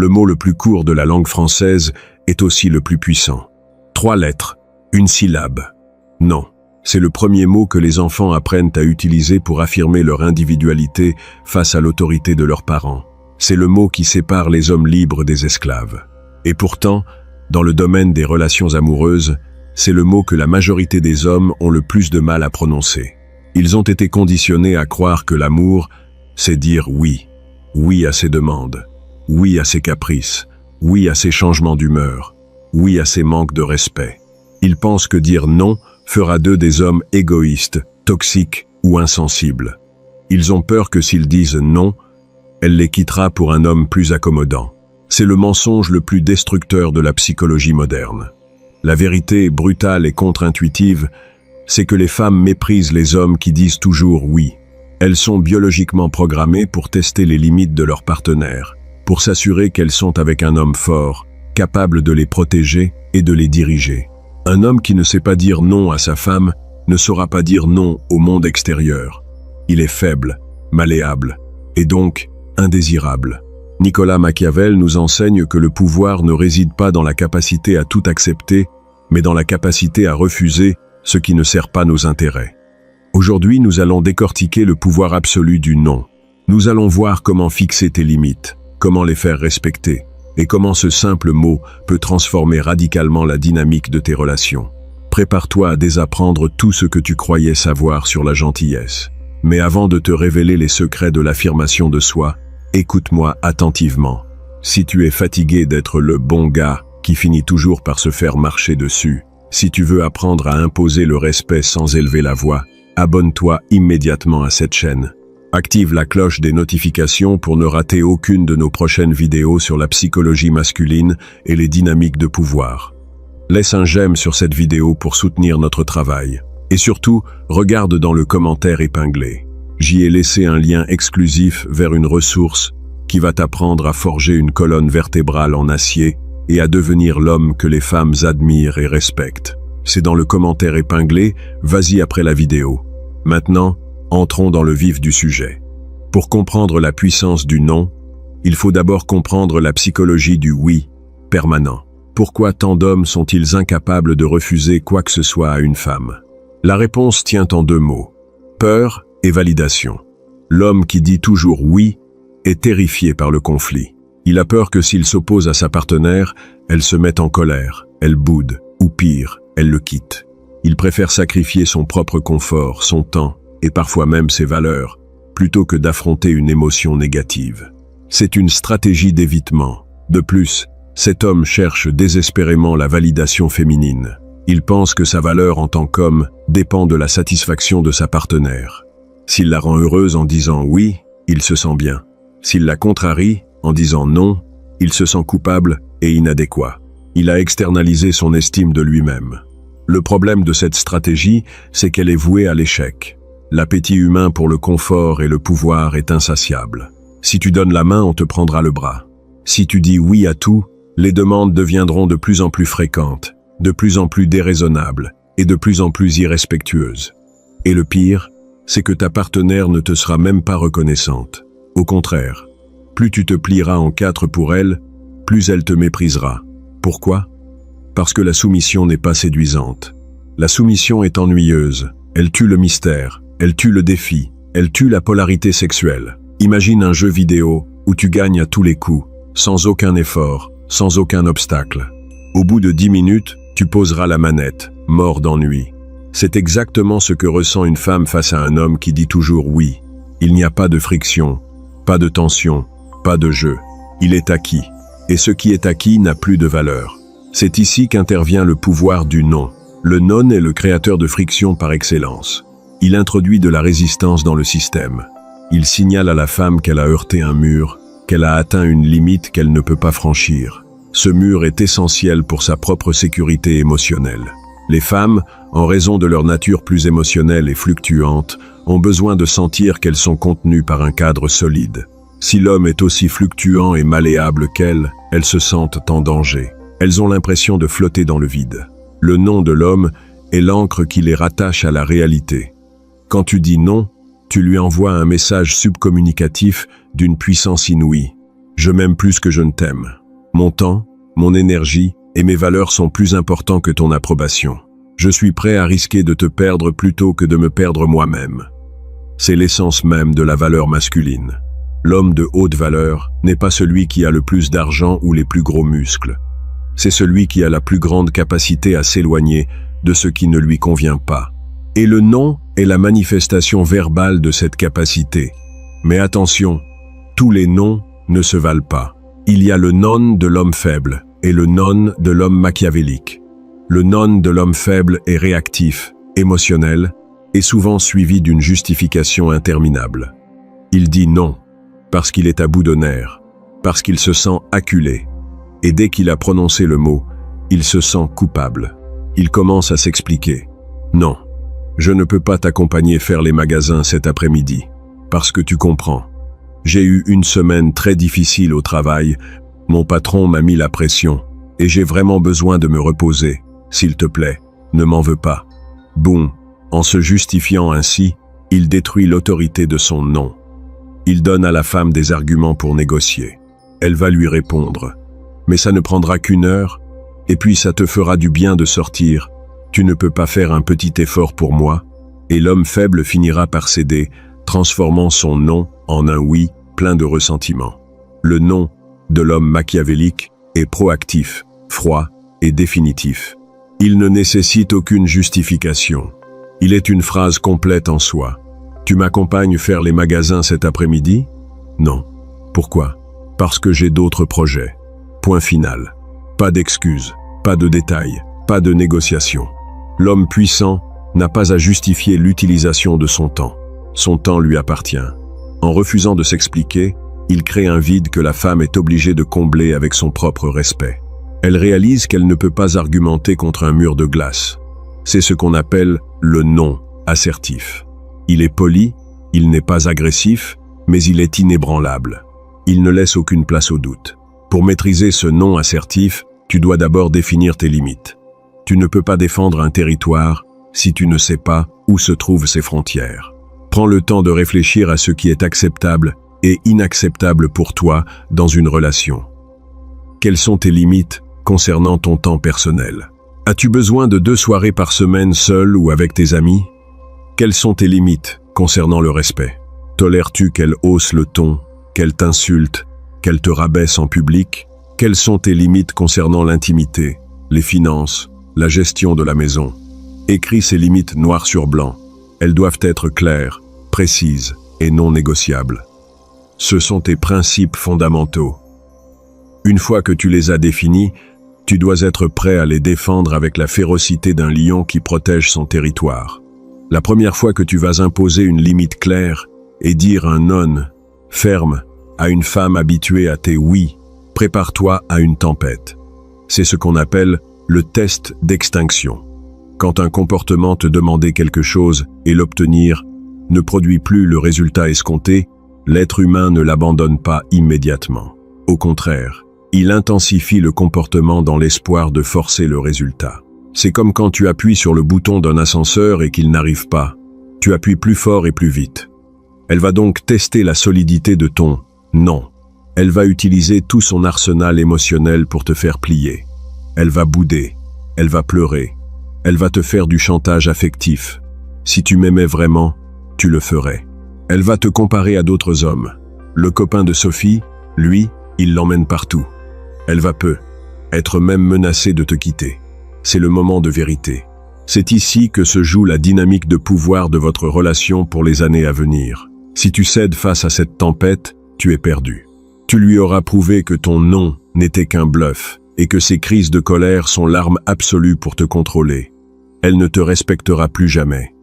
Le mot le plus court de la langue française est aussi le plus puissant. 3 lettres, une syllabe. Non, c'est le premier mot que les enfants apprennent à utiliser pour affirmer leur individualité face à l'autorité de leurs parents. C'est le mot qui sépare les hommes libres des esclaves. Et pourtant, dans le domaine des relations amoureuses, c'est le mot que la majorité des hommes ont le plus de mal à prononcer. Ils ont été conditionnés à croire que l'amour, c'est dire oui. Oui à ses demandes, oui à ses caprices, oui à ses changements d'humeur, oui à ses manques de respect. Ils pensent que dire non fera d'eux des hommes égoïstes, toxiques ou insensibles. Ils ont peur que s'ils disent non, elle les quittera pour un homme plus accommodant. C'est le mensonge le plus destructeur de la psychologie moderne. La vérité brutale et contre-intuitive, c'est que les femmes méprisent les hommes qui disent toujours oui. Elles sont biologiquement programmées pour tester les limites de leur partenaire, pour s'assurer qu'elles sont avec un homme fort, capable de les protéger et de les diriger. Un homme qui ne sait pas dire non à sa femme ne saura pas dire non au monde extérieur. Il est faible, malléable, et donc indésirable. Nicolas Machiavel nous enseigne que le pouvoir ne réside pas dans la capacité à tout accepter, mais dans la capacité à refuser ce qui ne sert pas nos intérêts. Aujourd'hui, nous allons décortiquer le pouvoir absolu du non. Nous allons voir comment fixer tes limites, comment les faire respecter, et comment ce simple mot peut transformer radicalement la dynamique de tes relations. Prépare-toi à désapprendre tout ce que tu croyais savoir sur la gentillesse. Mais avant de te révéler les secrets de l'affirmation de soi, écoute-moi attentivement. Si tu es fatigué d'être le bon gars qui finit toujours par se faire marcher dessus, si tu veux apprendre à imposer le respect sans élever la voix, abonne-toi immédiatement à cette chaîne. Active la cloche des notifications pour ne rater aucune de nos prochaines vidéos sur la psychologie masculine et les dynamiques de pouvoir. Laisse un j'aime sur cette vidéo pour soutenir notre travail. Et surtout, regarde dans le commentaire épinglé. J'y ai laissé un lien exclusif vers une ressource qui va t'apprendre à forger une colonne vertébrale en acier et à devenir l'homme que les femmes admirent et respectent. C'est dans le commentaire épinglé, vas-y après la vidéo. Maintenant, entrons dans le vif du sujet. Pour comprendre la puissance du non, il faut d'abord comprendre la psychologie du oui permanent. Pourquoi tant d'hommes sont-ils incapables de refuser quoi que ce soit à une femme? La réponse tient en 2 mots, peur et validation. L'homme qui dit toujours oui est terrifié par le conflit. Il a peur que s'il s'oppose à sa partenaire, elle se mette en colère, elle boude, ou pire, elle le quitte. Il préfère sacrifier son propre confort, son temps, et parfois même ses valeurs, plutôt que d'affronter une émotion négative. C'est une stratégie d'évitement. De plus, cet homme cherche désespérément la validation féminine. Il pense que sa valeur en tant qu'homme dépend de la satisfaction de sa partenaire. S'il la rend heureuse en disant oui, il se sent bien. S'il la contrarie en disant non, il se sent coupable et inadéquat. Il a externalisé son estime de lui-même. Le problème de cette stratégie, c'est qu'elle est vouée à l'échec. L'appétit humain pour le confort et le pouvoir est insatiable. Si tu donnes la main, on te prendra le bras. Si tu dis oui à tout, les demandes deviendront de plus en plus fréquentes, de plus en plus déraisonnables et de plus en plus irrespectueuses. Et le pire, c'est que ta partenaire ne te sera même pas reconnaissante. Au contraire, plus tu te plieras en 4 pour elle, plus elle te méprisera. Pourquoi? Parce que la soumission n'est pas séduisante. La soumission est ennuyeuse, elle tue le mystère, elle tue le défi, elle tue la polarité sexuelle. Imagine un jeu vidéo où tu gagnes à tous les coups, sans aucun effort, sans aucun obstacle. Au bout de 10 minutes, tu poseras la manette, mort d'ennui. C'est exactement ce que ressent une femme face à un homme qui dit toujours oui. Il n'y a pas de friction, pas de tension, pas de jeu. Il est acquis. Et ce qui est acquis n'a plus de valeur. C'est ici qu'intervient le pouvoir du non. Le non est le créateur de friction par excellence. Il introduit de la résistance dans le système. Il signale à la femme qu'elle a heurté un mur, qu'elle a atteint une limite qu'elle ne peut pas franchir. Ce mur est essentiel pour sa propre sécurité émotionnelle. Les femmes, en raison de leur nature plus émotionnelle et fluctuante, ont besoin de sentir qu'elles sont contenues par un cadre solide. Si l'homme est aussi fluctuant et malléable qu'elles, elles se sentent en danger. Elles ont l'impression de flotter dans le vide. Le non de l'homme est l'encre qui les rattache à la réalité. Quand tu dis non, tu lui envoies un message subcommunicatif d'une puissance inouïe. Je m'aime plus que je ne t'aime. Mon temps, mon énergie et mes valeurs sont plus importants que ton approbation. Je suis prêt à risquer de te perdre plutôt que de me perdre moi-même. C'est l'essence même de la valeur masculine. L'homme de haute valeur n'est pas celui qui a le plus d'argent ou les plus gros muscles. C'est celui qui a la plus grande capacité à s'éloigner de ce qui ne lui convient pas. Et le non est la manifestation verbale de cette capacité. Mais attention, tous les non ne se valent pas. Il y a le non de l'homme faible et le non de l'homme machiavélique. Le non de l'homme faible est réactif, émotionnel, et souvent suivi d'une justification interminable. Il dit non, parce qu'il est à bout de nerfs, parce qu'il se sent acculé. Et dès qu'il a prononcé le mot, il se sent coupable. Il commence à s'expliquer. Non, je ne peux pas t'accompagner faire les magasins cet après-midi, parce que tu comprends. J'ai eu une semaine très difficile au travail, mon patron m'a mis la pression, et j'ai vraiment besoin de me reposer. S'il te plaît, ne m'en veux pas. Boum, en se justifiant ainsi, il détruit l'autorité de son non. Il donne à la femme des arguments pour négocier. Elle va lui répondre. Mais ça ne prendra qu'une heure, et puis ça te fera du bien de sortir. Tu ne peux pas faire un petit effort pour moi? Et l'homme faible finira par céder, transformant son non en un oui plein de ressentiment. Le non de l'homme machiavélique est proactif, froid et définitif. Il ne nécessite aucune justification. Il est une phrase complète en soi. Tu m'accompagnes faire les magasins cet après-midi? Non. Pourquoi? Parce que j'ai d'autres projets. Point final. Pas d'excuses, pas de détails, pas de négociation. L'homme puissant n'a pas à justifier l'utilisation de son temps. Son temps lui appartient. En refusant de s'expliquer, il crée un vide que la femme est obligée de combler avec son propre respect. Elle réalise qu'elle ne peut pas argumenter contre un mur de glace. C'est ce qu'on appelle le non assertif. Il est poli, il n'est pas agressif, mais il est inébranlable. Il ne laisse aucune place au doute. Pour maîtriser ce non assertif, tu dois d'abord définir tes limites. Tu ne peux pas défendre un territoire si tu ne sais pas où se trouvent ses frontières. Prends le temps de réfléchir à ce qui est acceptable et inacceptable pour toi dans une relation. Quelles sont tes limites concernant ton temps personnel? As-tu besoin de 2 soirées par semaine seul ou avec tes amis? Quelles sont tes limites concernant le respect? Tolères-tu qu'elle hausse le ton, qu'elle t'insulte, qu'elle te rabaisse en public? Quelles sont tes limites concernant l'intimité, les finances, la gestion de la maison? Écris ces limites noir sur blanc. Elles doivent être claires, précises et non négociables. Ce sont tes principes fondamentaux. Une fois que tu les as définis, tu dois être prêt à les défendre avec la férocité d'un lion qui protège son territoire. La première fois que tu vas imposer une limite claire et dire un non ferme à une femme habituée à tes oui, prépare-toi à une tempête. C'est ce qu'on appelle le test d'extinction. Quand un comportement te demandait quelque chose et l'obtenir ne produit plus le résultat escompté, l'être humain ne l'abandonne pas immédiatement. Au contraire, il intensifie le comportement dans l'espoir de forcer le résultat. C'est comme quand tu appuies sur le bouton d'un ascenseur et qu'il n'arrive pas. Tu appuies plus fort et plus vite. Elle va donc tester la solidité de ton non. Elle va utiliser tout son arsenal émotionnel pour te faire plier. Elle va bouder, elle va pleurer, elle va te faire du chantage affectif. Si tu m'aimais vraiment, tu le ferais. Elle va te comparer à d'autres hommes. Le copain de Sophie, lui, il l'emmène partout. Elle va être même menacée de te quitter. C'est le moment de vérité. C'est ici que se joue la dynamique de pouvoir de votre relation pour les années à venir. Si tu cèdes face à cette tempête, tu es perdu. Tu lui auras prouvé que ton non n'était qu'un bluff et que ses crises de colère sont l'arme absolue pour te contrôler. Elle ne te respectera plus jamais.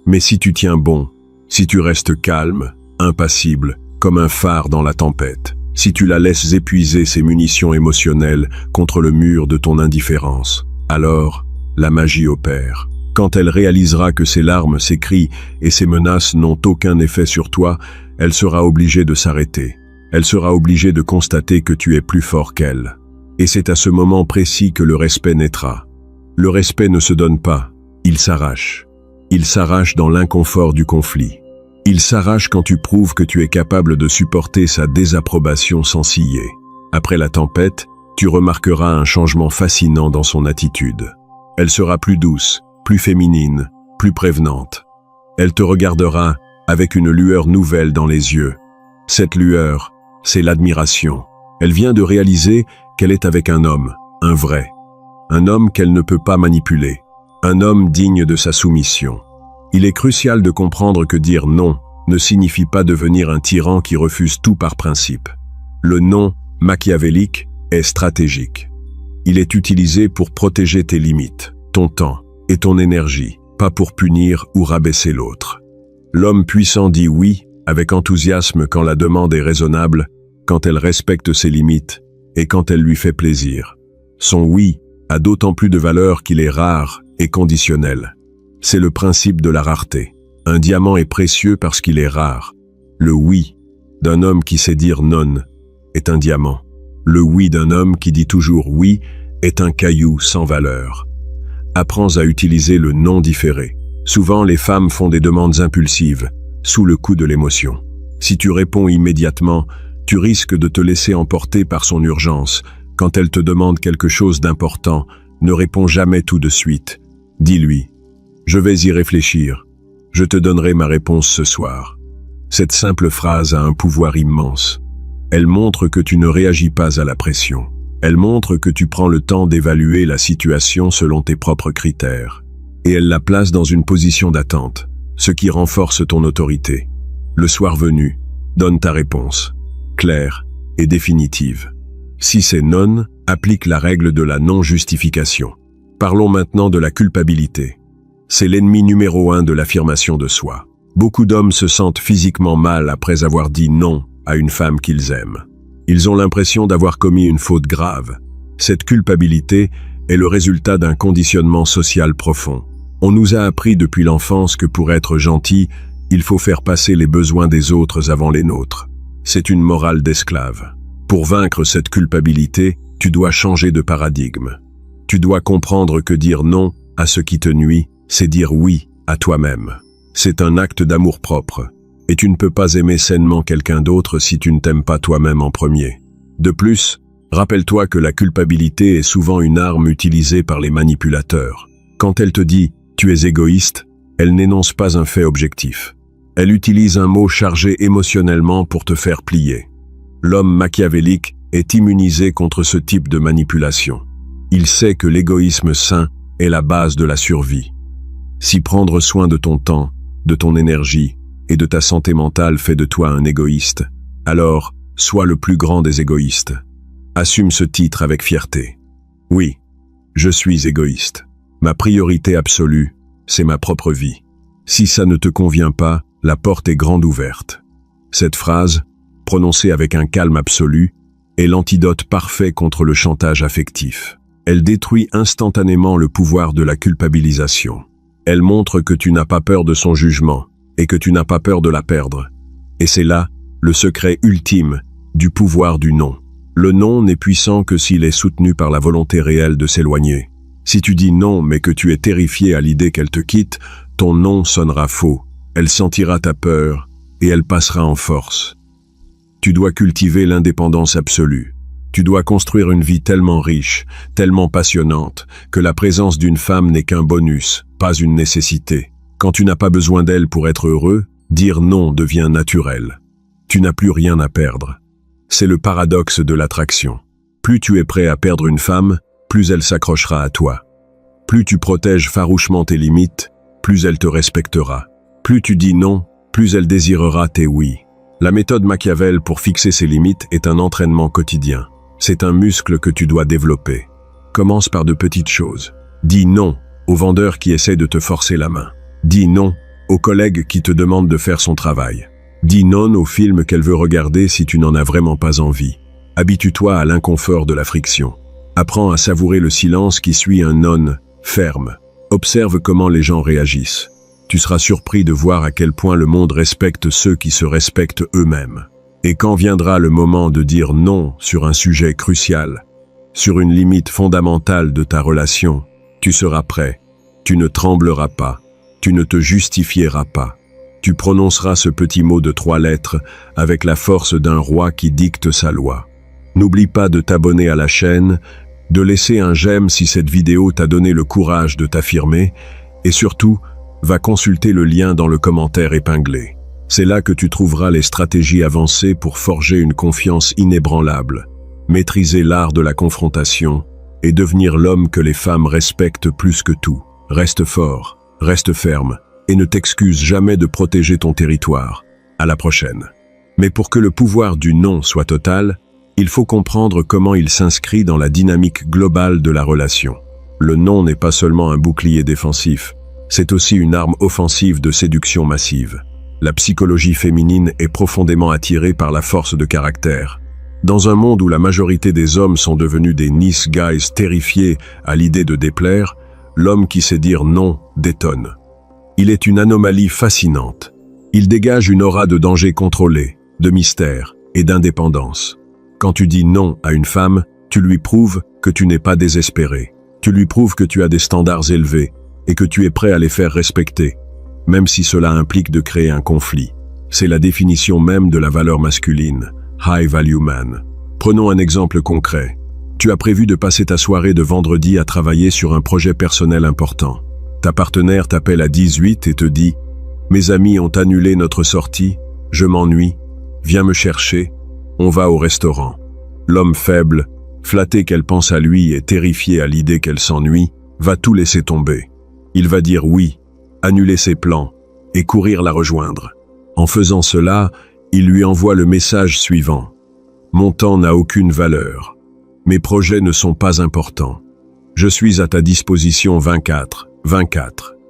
Mais si tu tiens bon, si tu restes calme, impassible, comme un phare dans la tempête, si tu la laisses épuiser ses munitions émotionnelles contre le mur de ton indifférence, alors la magie opère. Quand elle réalisera que ses larmes, ses cris et ses menaces n'ont aucun effet sur toi, elle sera obligée de s'arrêter. Elle sera obligée de constater que tu es plus fort qu'elle. Et c'est à ce moment précis que le respect naîtra. Le respect ne se donne pas, il s'arrache. Il s'arrache dans l'inconfort du conflit. Il s'arrache quand tu prouves que tu es capable de supporter sa désapprobation sans ciller. Après la tempête, tu remarqueras un changement fascinant dans son attitude. Elle sera plus douce, plus féminine, plus prévenante. Elle te regardera avec une lueur nouvelle dans les yeux. Cette lueur, c'est l'admiration. Elle vient de réaliser qu'elle est avec un homme, un vrai. Un homme qu'elle ne peut pas manipuler. Un homme digne de sa soumission. Il est crucial de comprendre que dire non ne signifie pas devenir un tyran qui refuse tout par principe. Le non machiavélique est stratégique. Il est utilisé pour protéger tes limites, ton temps et ton énergie, pas pour punir ou rabaisser l'autre. L'homme puissant dit oui avec enthousiasme quand la demande est raisonnable, quand elle respecte ses limites et quand elle lui fait plaisir. Son oui a d'autant plus de valeur qu'il est rare et conditionnel. C'est le principe de la rareté. Un diamant est précieux parce qu'il est rare. Le oui d'un homme qui sait dire non est un diamant. Le oui d'un homme qui dit toujours oui est un caillou sans valeur. Apprends à utiliser le non différé. Souvent, les femmes font des demandes impulsives, sous le coup de l'émotion. Si tu réponds immédiatement, tu risques de te laisser emporter par son urgence. Quand elle te demande quelque chose d'important, ne réponds jamais tout de suite. Dis-lui « Je vais y réfléchir. Je te donnerai ma réponse ce soir. » Cette simple phrase a un pouvoir immense. Elle montre que tu ne réagis pas à la pression. Elle montre que tu prends le temps d'évaluer la situation selon tes propres critères. Et elle la place dans une position d'attente, ce qui renforce ton autorité. Le soir venu, donne ta réponse, claire et définitive. Si c'est non, applique la règle de la non-justification. Parlons maintenant de la culpabilité. C'est l'ennemi numéro 1 de l'affirmation de soi. Beaucoup d'hommes se sentent physiquement mal après avoir dit non à une femme qu'ils aiment. Ils ont l'impression d'avoir commis une faute grave. Cette culpabilité est le résultat d'un conditionnement social profond. On nous a appris depuis l'enfance que pour être gentil, il faut faire passer les besoins des autres avant les nôtres. C'est une morale d'esclave. Pour vaincre cette culpabilité, tu dois changer de paradigme. Tu dois comprendre que dire non à ce qui te nuit, c'est dire oui à toi-même. C'est un acte d'amour-propre. Et tu ne peux pas aimer sainement quelqu'un d'autre si tu ne t'aimes pas toi-même en premier. De plus, rappelle-toi que la culpabilité est souvent une arme utilisée par les manipulateurs. Quand elle te dit « tu es égoïste », elle n'énonce pas un fait objectif. Elle utilise un mot chargé émotionnellement pour te faire plier. L'homme machiavélique est immunisé contre ce type de manipulation. Il sait que l'égoïsme sain est la base de la survie. Si prendre soin de ton temps, de ton énergie et de ta santé mentale fait de toi un égoïste, alors sois le plus grand des égoïstes. Assume ce titre avec fierté. Oui, je suis égoïste. Ma priorité absolue, c'est ma propre vie. Si ça ne te convient pas, la porte est grande ouverte. Cette phrase, prononcée avec un calme absolu, est l'antidote parfait contre le chantage affectif. Elle détruit instantanément le pouvoir de la culpabilisation. Elle montre que tu n'as pas peur de son jugement et que tu n'as pas peur de la perdre. Et c'est là le secret ultime du pouvoir du non. Le non n'est puissant que s'il est soutenu par la volonté réelle de s'éloigner. Si tu dis non mais que tu es terrifié à l'idée qu'elle te quitte, ton non sonnera faux. Elle sentira ta peur et elle passera en force. Tu dois cultiver l'indépendance absolue. Tu dois construire une vie tellement riche, tellement passionnante, que la présence d'une femme n'est qu'un bonus, pas une nécessité. Quand tu n'as pas besoin d'elle pour être heureux, dire non devient naturel. Tu n'as plus rien à perdre. C'est le paradoxe de l'attraction. Plus tu es prêt à perdre une femme, plus elle s'accrochera à toi. Plus tu protèges farouchement tes limites, plus elle te respectera. Plus tu dis non, plus elle désirera tes oui. La méthode Machiavel pour fixer ses limites est un entraînement quotidien. C'est un muscle que tu dois développer. Commence par de petites choses. Dis non au vendeur qui essaie de te forcer la main. Dis non au collègue qui te demande de faire son travail. Dis non au film qu'elle veut regarder si tu n'en as vraiment pas envie. Habitue-toi à l'inconfort de la friction. Apprends à savourer le silence qui suit un non ferme. Observe comment les gens réagissent. Tu seras surpris de voir à quel point le monde respecte ceux qui se respectent eux-mêmes. Et quand viendra le moment de dire non sur un sujet crucial, sur une limite fondamentale de ta relation, tu seras prêt. Tu ne trembleras pas. Tu ne te justifieras pas. Tu prononceras ce petit mot de 3 lettres avec la force d'un roi qui dicte sa loi. N'oublie pas de t'abonner à la chaîne, de laisser un j'aime si cette vidéo t'a donné le courage de t'affirmer, et surtout, va consulter le lien dans le commentaire épinglé. C'est là que tu trouveras les stratégies avancées pour forger une confiance inébranlable, maîtriser l'art de la confrontation et devenir l'homme que les femmes respectent plus que tout. Reste fort, reste ferme et ne t'excuse jamais de protéger ton territoire. À la prochaine. Mais pour que le pouvoir du non soit total, il faut comprendre comment il s'inscrit dans la dynamique globale de la relation. Le non n'est pas seulement un bouclier défensif, c'est aussi une arme offensive de séduction massive. La psychologie féminine est profondément attirée par la force de caractère. Dans un monde où la majorité des hommes sont devenus des nice guys terrifiés à l'idée de déplaire, l'homme qui sait dire non détonne. Il est une anomalie fascinante. Il dégage une aura de danger contrôlé, de mystère et d'indépendance. Quand tu dis non à une femme, tu lui prouves que tu n'es pas désespéré. Tu lui prouves que tu as des standards élevés et que tu es prêt à les faire respecter, même si cela implique de créer un conflit. C'est la définition même de la valeur masculine, High Value Man. Prenons un exemple concret. Tu as prévu de passer ta soirée de vendredi à travailler sur un projet personnel important. Ta partenaire t'appelle à 18 et te dit « Mes amis ont annulé notre sortie, je m'ennuie, viens me chercher, on va au restaurant. » L'homme faible, flatté qu'elle pense à lui et terrifié à l'idée qu'elle s'ennuie, va tout laisser tomber. Il va dire oui, annuler ses plans et courir la rejoindre. En faisant cela, il lui envoie le message suivant. « Mon temps n'a aucune valeur. Mes projets ne sont pas importants. Je suis à ta disposition 24.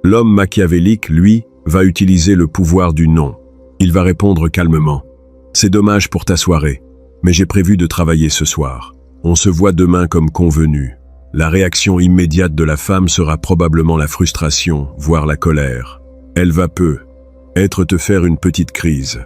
L'homme machiavélique, lui, va utiliser le pouvoir du non. Il va répondre calmement. « C'est dommage pour ta soirée, mais j'ai prévu de travailler ce soir. On se voit demain comme convenu. » La réaction immédiate de la femme sera probablement la frustration, voire la colère. Elle va peut-être te faire une petite crise.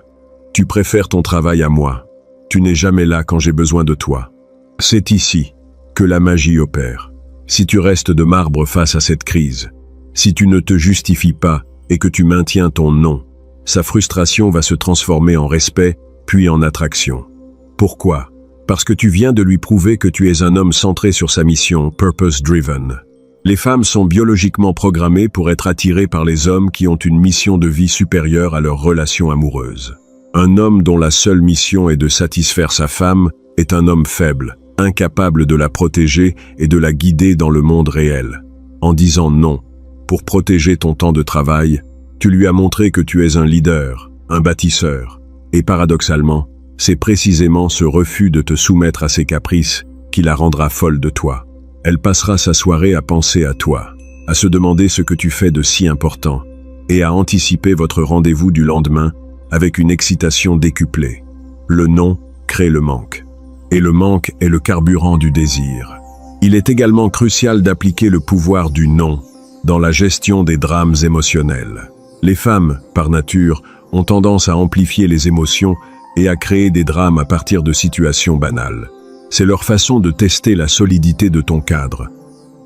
Tu préfères ton travail à moi. Tu n'es jamais là quand j'ai besoin de toi. C'est ici que la magie opère. Si tu restes de marbre face à cette crise, si tu ne te justifies pas et que tu maintiens ton non, sa frustration va se transformer en respect, puis en attraction. Pourquoi ? Parce que tu viens de lui prouver que tu es un homme centré sur sa mission, purpose-driven. Les femmes sont biologiquement programmées pour être attirées par les hommes qui ont une mission de vie supérieure à leur relation amoureuse. Un homme dont la seule mission est de satisfaire sa femme est un homme faible, incapable de la protéger et de la guider dans le monde réel. En disant non, pour protéger ton temps de travail, tu lui as montré que tu es un leader, un bâtisseur. Et paradoxalement, c'est précisément ce refus de te soumettre à ses caprices qui la rendra folle de toi. Elle passera sa soirée à penser à toi, à se demander ce que tu fais de si important, et à anticiper votre rendez-vous du lendemain avec une excitation décuplée. Le non crée le manque. Et le manque est le carburant du désir. Il est également crucial d'appliquer le pouvoir du non dans la gestion des drames émotionnels. Les femmes, par nature, ont tendance à amplifier les émotions et à créer des drames à partir de situations banales. C'est leur façon de tester la solidité de ton cadre.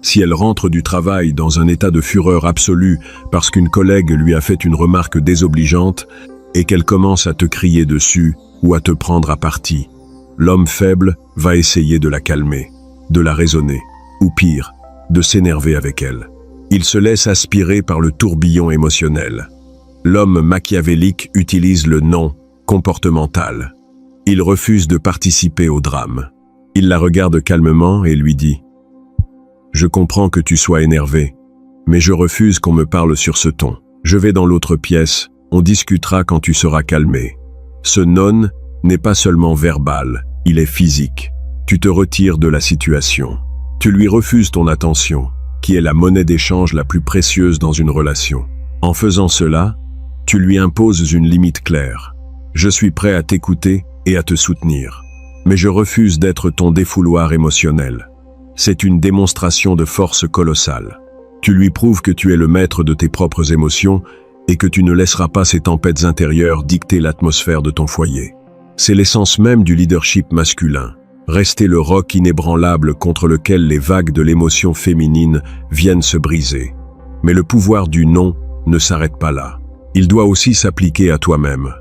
Si elle rentre du travail dans un état de fureur absolue parce qu'une collègue lui a fait une remarque désobligeante et qu'elle commence à te crier dessus ou à te prendre à partie, l'homme faible va essayer de la calmer, de la raisonner, ou pire, de s'énerver avec elle. Il se laisse aspirer par le tourbillon émotionnel. L'homme machiavélique utilise le non comportemental. Il refuse de participer au drame. Il la regarde calmement et lui dit « Je comprends que tu sois énervé, mais je refuse qu'on me parle sur ce ton. Je vais dans l'autre pièce, on discutera quand tu seras calmé. » Ce non n'est pas seulement verbal, il est physique. Tu te retires de la situation. Tu lui refuses ton attention, qui est la monnaie d'échange la plus précieuse dans une relation. En faisant cela, tu lui imposes une limite claire. Je suis prêt à t'écouter et à te soutenir, mais je refuse d'être ton défouloir émotionnel. C'est une démonstration de force colossale. Tu lui prouves que tu es le maître de tes propres émotions et que tu ne laisseras pas ces tempêtes intérieures dicter l'atmosphère de ton foyer. C'est l'essence même du leadership masculin. Rester le roc inébranlable contre lequel les vagues de l'émotion féminine viennent se briser. Mais le pouvoir du non ne s'arrête pas là. il doit aussi s'appliquer à toi-même.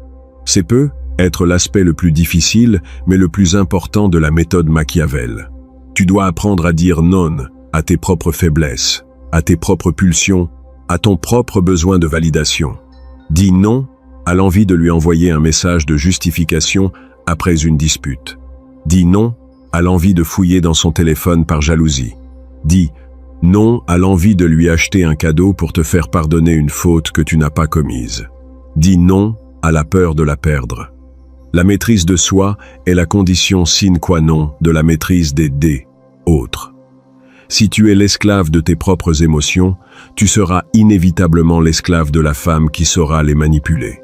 C'est peut être l'aspect le plus difficile, mais le plus important de la méthode Machiavel. Tu dois apprendre à dire non à tes propres faiblesses, à tes propres pulsions, à ton propre besoin de validation. Dis non à l'envie de lui envoyer un message de justification après une dispute. Dis non à l'envie de fouiller dans son téléphone par jalousie. Dis non à l'envie de lui acheter un cadeau pour te faire pardonner une faute que tu n'as pas commise. Dis non à la peur de la perdre. La maîtrise de soi est la condition sine qua non de la maîtrise des autres. Si tu es l'esclave de tes propres émotions, tu seras inévitablement l'esclave de la femme qui saura les manipuler.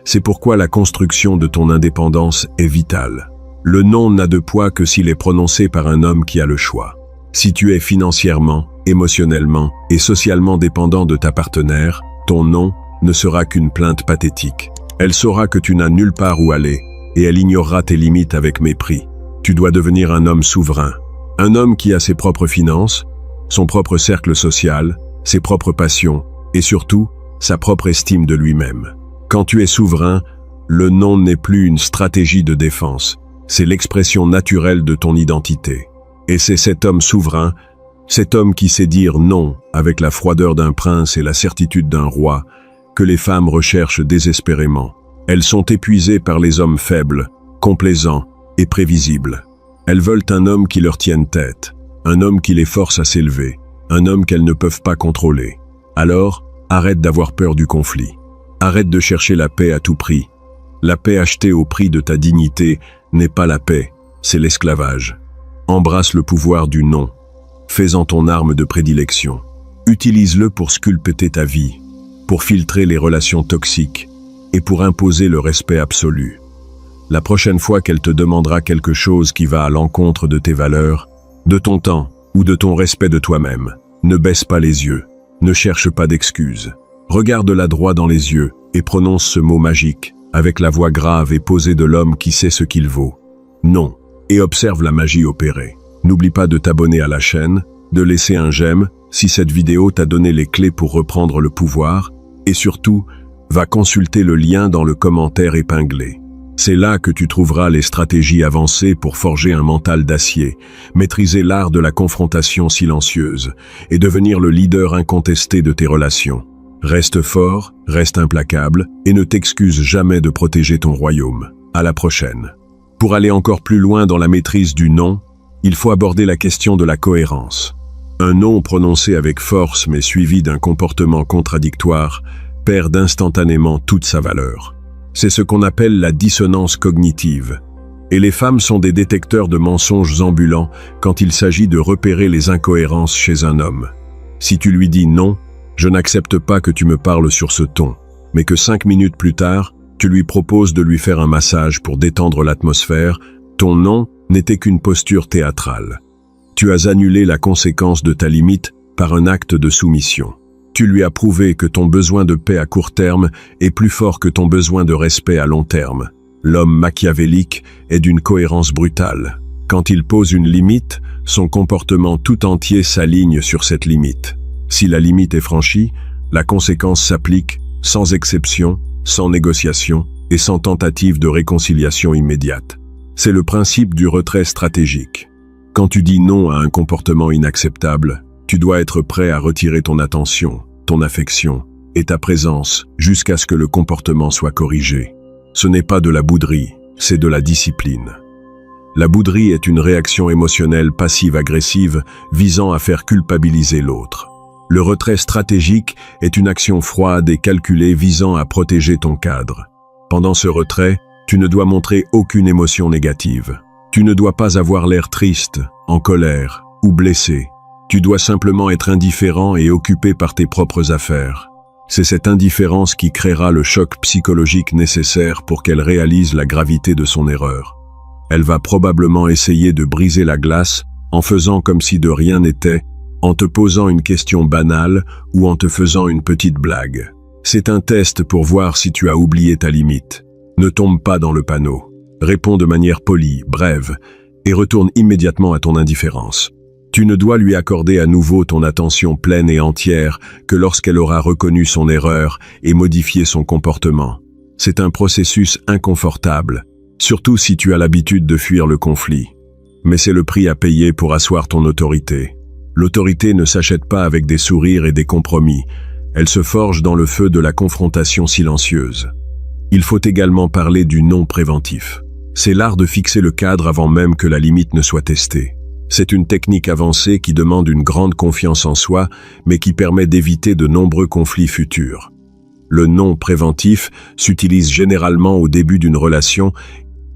C'est pourquoi la construction de ton indépendance est vitale. Le non n'a de poids que s'il est prononcé par un homme qui a le choix. Si tu es financièrement, émotionnellement et socialement dépendant de ta partenaire, ton non ne sera qu'une plainte pathétique. Elle saura que tu n'as nulle part où aller et elle ignorera tes limites avec mépris. Tu dois devenir un homme souverain. Un homme qui a ses propres finances, son propre cercle social, ses propres passions et surtout sa propre estime de lui-même. Quand tu es souverain, le non n'est plus une stratégie de défense, c'est l'expression naturelle de ton identité. Et c'est cet homme souverain, cet homme qui sait dire non avec la froideur d'un prince et la certitude d'un roi, que les femmes recherchent désespérément. Elles sont épuisées par les hommes faibles, complaisants et prévisibles. Elles veulent un homme qui leur tienne tête, un homme qui les force à s'élever, un homme qu'elles ne peuvent pas contrôler. Alors, arrête d'avoir peur du conflit. Arrête de chercher la paix à tout prix. La paix achetée au prix de ta dignité n'est pas la paix, c'est l'esclavage. Embrasse le pouvoir du non. Fais-en ton arme de prédilection. Utilise-le pour sculpter ta vie, pour filtrer les relations toxiques et pour imposer le respect absolu. La prochaine fois qu'elle te demandera quelque chose qui va à l'encontre de tes valeurs, de ton temps ou de ton respect de toi-même, ne baisse pas les yeux, ne cherche pas d'excuses. Regarde-la droit dans les yeux et prononce ce mot magique, avec la voix grave et posée de l'homme qui sait ce qu'il vaut. Non, et observe la magie opérer. N'oublie pas de t'abonner à la chaîne, de laisser un j'aime si cette vidéo t'a donné les clés pour reprendre le pouvoir, et surtout, va consulter le lien dans le commentaire épinglé. C'est là que tu trouveras les stratégies avancées pour forger un mental d'acier, maîtriser l'art de la confrontation silencieuse et devenir le leader incontesté de tes relations. Reste fort, reste implacable et ne t'excuse jamais de protéger ton royaume. À la prochaine. Pour aller encore plus loin dans la maîtrise du non, il faut aborder la question de la cohérence. Un non prononcé avec force mais suivi d'un comportement contradictoire perd instantanément toute sa valeur. C'est ce qu'on appelle la dissonance cognitive. Et les femmes sont des détecteurs de mensonges ambulants quand il s'agit de repérer les incohérences chez un homme. Si tu lui dis non, je n'accepte pas que tu me parles sur ce ton, mais que 5 minutes plus tard, tu lui proposes de lui faire un massage pour détendre l'atmosphère, ton non n'était qu'une posture théâtrale. Tu as annulé la conséquence de ta limite par un acte de soumission. Tu lui as prouvé que ton besoin de paix à court terme est plus fort que ton besoin de respect à long terme. L'homme machiavélique est d'une cohérence brutale. Quand il pose une limite, son comportement tout entier s'aligne sur cette limite. Si la limite est franchie, la conséquence s'applique, sans exception, sans négociation et sans tentative de réconciliation immédiate. C'est le principe du retrait stratégique. Quand tu dis non à un comportement inacceptable, tu dois être prêt à retirer ton attention, ton affection et ta présence jusqu'à ce que le comportement soit corrigé. Ce n'est pas de la bouderie, c'est de la discipline. La bouderie est une réaction émotionnelle passive-agressive visant à faire culpabiliser l'autre. Le retrait stratégique est une action froide et calculée visant à protéger ton cadre. Pendant ce retrait, tu ne dois montrer aucune émotion négative. Tu ne dois pas avoir l'air triste, en colère ou blessé. Tu dois simplement être indifférent et occupé par tes propres affaires. C'est cette indifférence qui créera le choc psychologique nécessaire pour qu'elle réalise la gravité de son erreur. Elle va probablement essayer de briser la glace en faisant comme si de rien n'était, en te posant une question banale ou en te faisant une petite blague. C'est un test pour voir si tu as oublié ta limite. Ne tombe pas dans le panneau. Réponds de manière polie, brève, et retourne immédiatement à ton indifférence. Tu ne dois lui accorder à nouveau ton attention pleine et entière que lorsqu'elle aura reconnu son erreur et modifié son comportement. C'est un processus inconfortable, surtout si tu as l'habitude de fuir le conflit. Mais c'est le prix à payer pour asseoir ton autorité. L'autorité ne s'achète pas avec des sourires et des compromis. Elle se forge dans le feu de la confrontation silencieuse. Il faut également parler du non préventif. C'est l'art de fixer le cadre avant même que la limite ne soit testée. C'est une technique avancée qui demande une grande confiance en soi, mais qui permet d'éviter de nombreux conflits futurs. Le non préventif s'utilise généralement au début d'une relation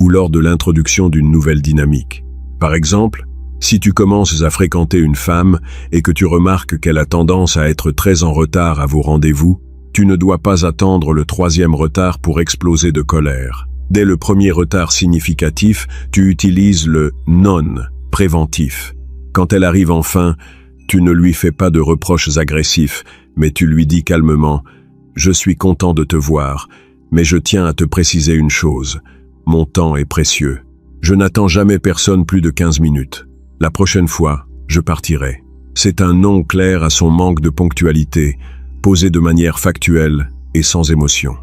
ou lors de l'introduction d'une nouvelle dynamique. Par exemple, si tu commences à fréquenter une femme et que tu remarques qu'elle a tendance à être très en retard à vos rendez-vous, tu ne dois pas attendre le 3e retard pour exploser de colère. Dès le premier retard significatif, tu utilises le non préventif. Quand elle arrive enfin, tu ne lui fais pas de reproches agressifs, mais tu lui dis calmement « Je suis content de te voir, mais je tiens à te préciser une chose. Mon temps est précieux. Je n'attends jamais personne plus de 15 minutes. La prochaine fois, je partirai. » C'est un non clair à son manque de ponctualité, posé de manière factuelle et sans émotion.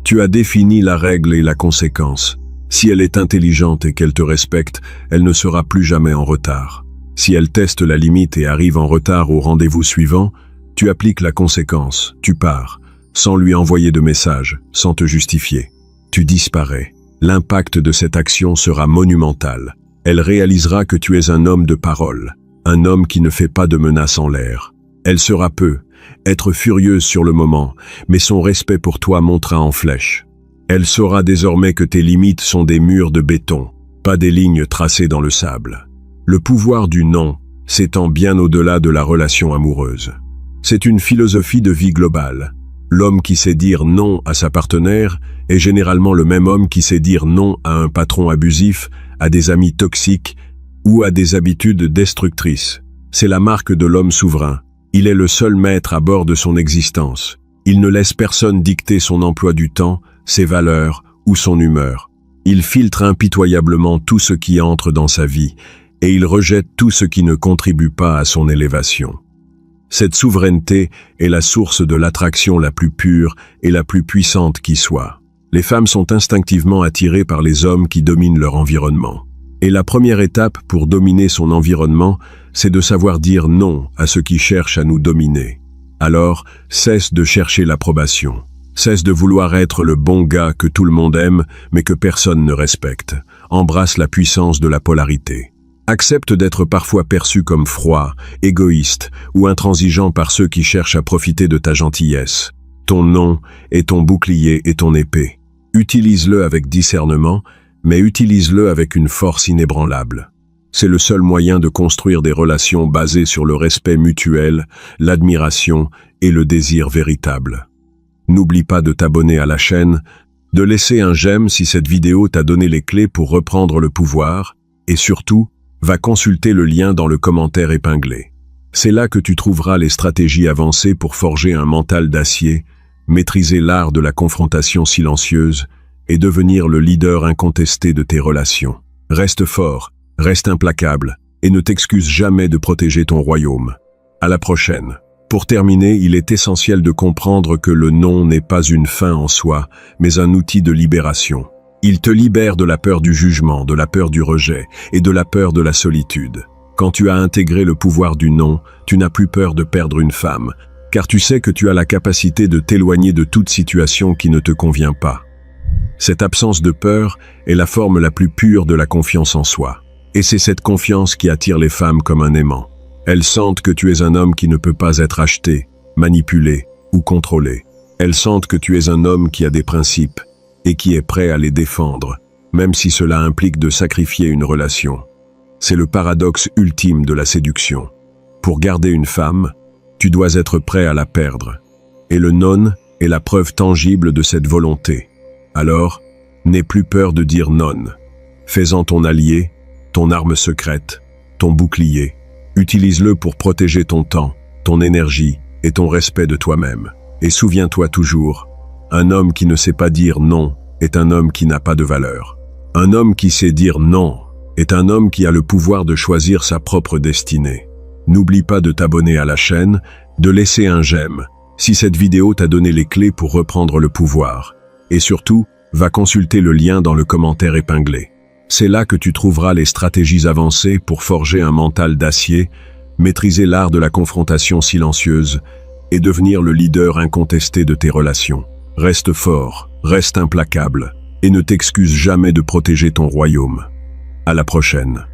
Tu as défini la règle et la conséquence. Si elle est intelligente et qu'elle te respecte, elle ne sera plus jamais en retard. Si elle teste la limite et arrive en retard au rendez-vous suivant, tu appliques la conséquence, tu pars, sans lui envoyer de message, sans te justifier. Tu disparais. L'impact de cette action sera monumental. Elle réalisera que tu es un homme de parole, un homme qui ne fait pas de menaces en l'air. Elle sera être furieuse sur le moment, mais son respect pour toi montera en flèche. Elle saura désormais que tes limites sont des murs de béton, pas des lignes tracées dans le sable. Le pouvoir du non s'étend bien au-delà de la relation amoureuse. C'est une philosophie de vie globale. L'homme qui sait dire non à sa partenaire est généralement le même homme qui sait dire non à un patron abusif, à des amis toxiques ou à des habitudes destructrices. C'est la marque de l'homme souverain. Il est le seul maître à bord de son existence. Il ne laisse personne dicter son emploi du temps, ses valeurs ou son humeur. Il filtre impitoyablement tout ce qui entre dans sa vie et il rejette tout ce qui ne contribue pas à son élévation. Cette souveraineté est la source de l'attraction la plus pure et la plus puissante qui soit. Les femmes sont instinctivement attirées par les hommes qui dominent leur environnement. Et la première étape pour dominer son environnement, c'est de savoir dire non à ceux qui cherchent à nous dominer. Alors, cesse de chercher l'approbation. Cesse de vouloir être le bon gars que tout le monde aime, mais que personne ne respecte. Embrasse la puissance de la polarité. Accepte d'être parfois perçu comme froid, égoïste ou intransigeant par ceux qui cherchent à profiter de ta gentillesse. Ton non est ton bouclier et ton épée. Utilise-le avec discernement, mais utilise-le avec une force inébranlable. C'est le seul moyen de construire des relations basées sur le respect mutuel, l'admiration et le désir véritable. N'oublie pas de t'abonner à la chaîne, de laisser un j'aime si cette vidéo t'a donné les clés pour reprendre le pouvoir, et surtout, va consulter le lien dans le commentaire épinglé. C'est là que tu trouveras les stratégies avancées pour forger un mental d'acier, maîtriser l'art de la confrontation silencieuse et devenir le leader incontesté de tes relations. Reste fort, reste implacable et ne t'excuse jamais de protéger ton royaume. À la prochaine. Pour terminer, il est essentiel de comprendre que le non n'est pas une fin en soi, mais un outil de libération. Il te libère de la peur du jugement, de la peur du rejet et de la peur de la solitude. Quand tu as intégré le pouvoir du non, tu n'as plus peur de perdre une femme, car tu sais que tu as la capacité de t'éloigner de toute situation qui ne te convient pas. Cette absence de peur est la forme la plus pure de la confiance en soi. Et c'est cette confiance qui attire les femmes comme un aimant. Elles sentent que tu es un homme qui ne peut pas être acheté, manipulé ou contrôlé. Elles sentent que tu es un homme qui a des principes et qui est prêt à les défendre, même si cela implique de sacrifier une relation. C'est le paradoxe ultime de la séduction. Pour garder une femme, tu dois être prêt à la perdre. Et le non est la preuve tangible de cette volonté. Alors, n'aie plus peur de dire non. Fais-en ton allié, ton arme secrète, ton bouclier. Utilise-le pour protéger ton temps, ton énergie et ton respect de toi-même. Et souviens-toi toujours, un homme qui ne sait pas dire non est un homme qui n'a pas de valeur. Un homme qui sait dire non est un homme qui a le pouvoir de choisir sa propre destinée. N'oublie pas de t'abonner à la chaîne, de laisser un j'aime, si cette vidéo t'a donné les clés pour reprendre le pouvoir. Et surtout, va consulter le lien dans le commentaire épinglé. C'est là que tu trouveras les stratégies avancées pour forger un mental d'acier, maîtriser l'art de la confrontation silencieuse et devenir le leader incontesté de tes relations. Reste fort, reste implacable et ne t'excuse jamais de protéger ton royaume. À la prochaine.